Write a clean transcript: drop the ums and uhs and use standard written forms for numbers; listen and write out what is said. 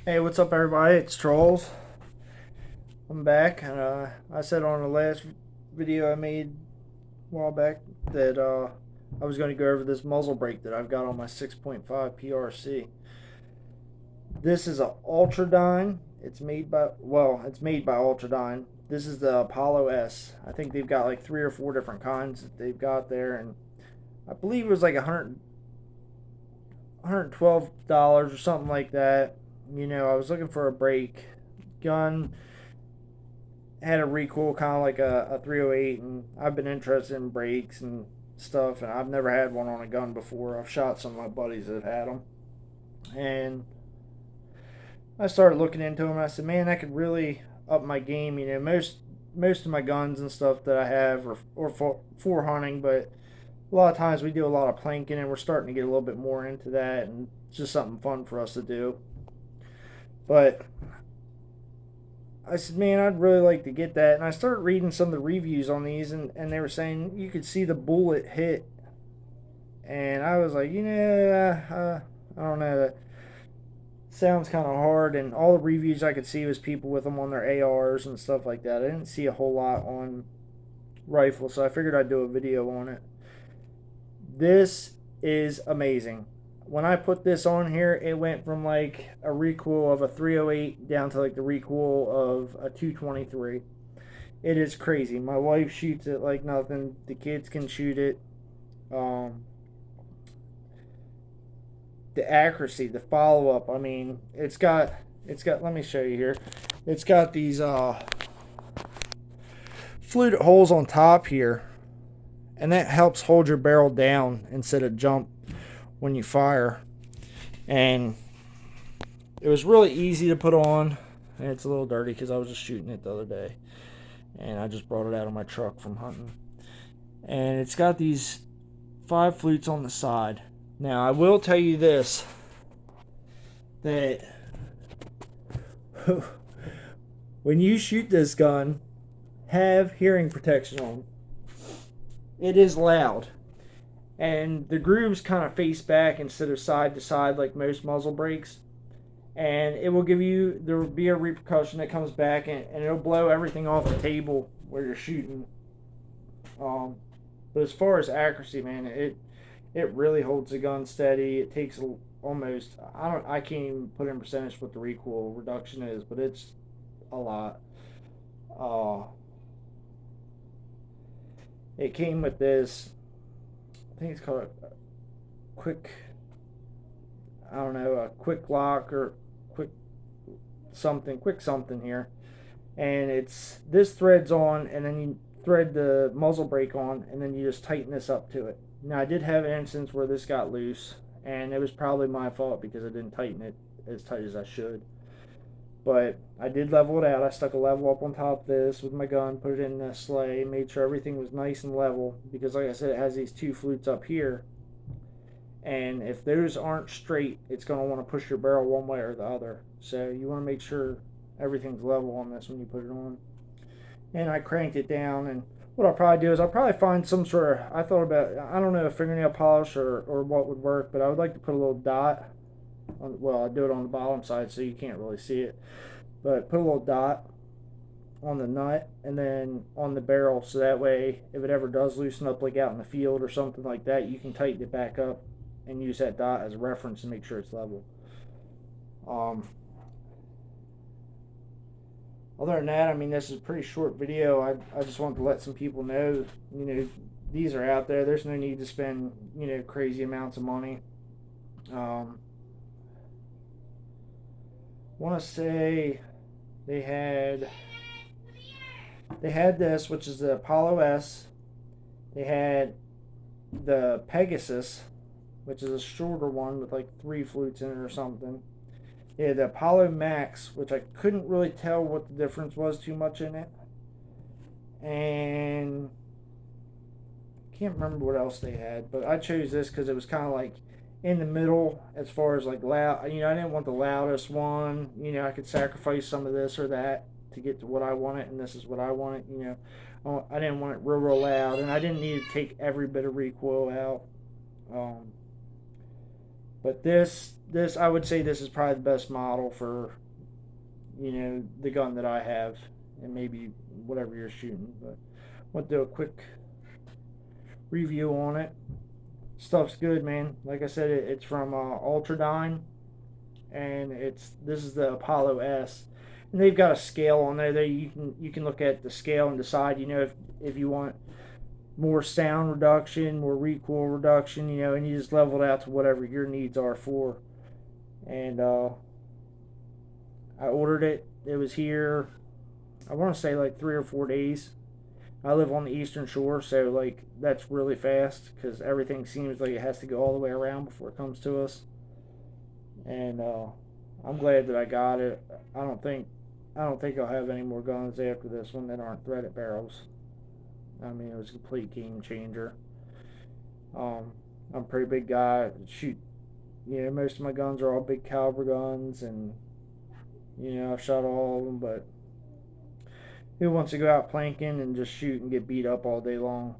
Hey, what's up, everybody? It's Trolls. I'm back. I said on the last video I made a while back that I was going to go over this muzzle brake that I've got on my 6.5 PRC. This is a ultradyne. It's made by ultradyne. This is the Apollo S. I think they've got like 3 or 4 different kinds that they've got there, and I believe it was like $112 or something like that. I was looking for a brake gun, had a recoil kind of like a 308, and I've been interested in brakes and stuff, and I've never had one on a gun before. I've shot some of my buddies that have had them, and I started looking into them. And I said, man, that could really up my game. Most of my guns and stuff that I have are for hunting, but a lot of times we do a lot of planking, and we're starting to get a little bit more into that, and it's just something fun for us to do. But I said, man, I'd really like to get that. And I started reading some of the reviews on these, and they were saying you could see the bullet hit. And I was like, I don't know. That sounds kind of hard. And all the reviews I could see was people with them on their ARs and stuff like that. I didn't see a whole lot on rifles, so I figured I'd do a video on it. This is amazing. When I put this on here, it went from like a recoil of a 308 down to like the recoil of a 223. It is crazy. My wife shoots it like nothing. The kids can shoot it. The accuracy, the follow up. I mean, it's got. Let me show you here. It's got these fluted holes on top here, and that helps hold your barrel down instead of jump when you fire. And it was really easy to put on, and it's a little dirty because I was just shooting it the other day, and I just brought it out of my truck from hunting. And it's got these 5 flutes on the side. Now I will tell you this, that when you shoot this gun, have hearing protection on. It is loud, and the grooves kind of face back instead of side to side like most muzzle brakes, and there will be a repercussion that comes back, and it'll blow everything off the table where you're shooting. But as far as accuracy, man, it really holds the gun steady. It takes almost, I can't even put in percentage what the recoil reduction is, but it's a lot. It came with this, I think it's called a quick, I don't know, a quick lock or quick something here. And this threads on, and then you thread the muzzle brake on, and then you just tighten this up to it. Now, I did have an instance where this got loose, and it was probably my fault because I didn't tighten it as tight as I should. But I did level it out. I stuck a level up on top of this with my gun, put it in the sleigh, made sure everything was nice and level, because like I said, it has these 2 flutes up here, and if those aren't straight, it's going to want to push your barrel one way or the other. So you want to make sure everything's level on this when you put it on. And I cranked it down, and what I'll probably do is I'll probably find some sort of, I don't know, fingernail polish or what would work, but I would like to put a little dot on, well, I do it on the bottom side so you can't really see it, but put a little dot on the nut and then on the barrel, so that way if it ever does loosen up like out in the field or something like that, you can tighten it back up and use that dot as a reference and make sure it's level. Other than that, I mean, this is a pretty short video. I just wanted to let some people know, these are out there. There's no need to spend, crazy amounts of money. Want to say they had this, which is the Apollo S. They had the Pegasus, which is a shorter one with like 3 flutes in it or something. They had the Apollo Max, which I couldn't really tell what the difference was too much in it. And I can't remember what else they had, but I chose this because it was kind of like in the middle as far as like loud. I didn't want the loudest one. I could sacrifice some of this or that to get to what I wanted, and this is what I wanted. I didn't want it real loud, and I didn't need to take every bit of recoil out. But this I would say this is probably the best model for the gun that I have, and maybe whatever you're shooting. But we'll do a quick review on it. Stuff's good, man. Like I said, it's from Ultradyne, and this is the Apollo S, and they've got a scale on there that you can look at the scale and decide, if you want more sound reduction, more recoil reduction, and you just level it out to whatever your needs are for. And I ordered it. It was here, I want to say like 3 or 4 days. I live on the Eastern Shore, so like that's really fast because everything seems like it has to go all the way around before it comes to us. And I'm glad that I got it. I don't think I don't think I'll have any more guns after this one that aren't threaded barrels. I mean, it was a complete game changer. I'm a pretty big guy. Shoot, most of my guns are all big caliber guns, and I've shot all of them. But who wants to go out planking and just shoot and get beat up all day long?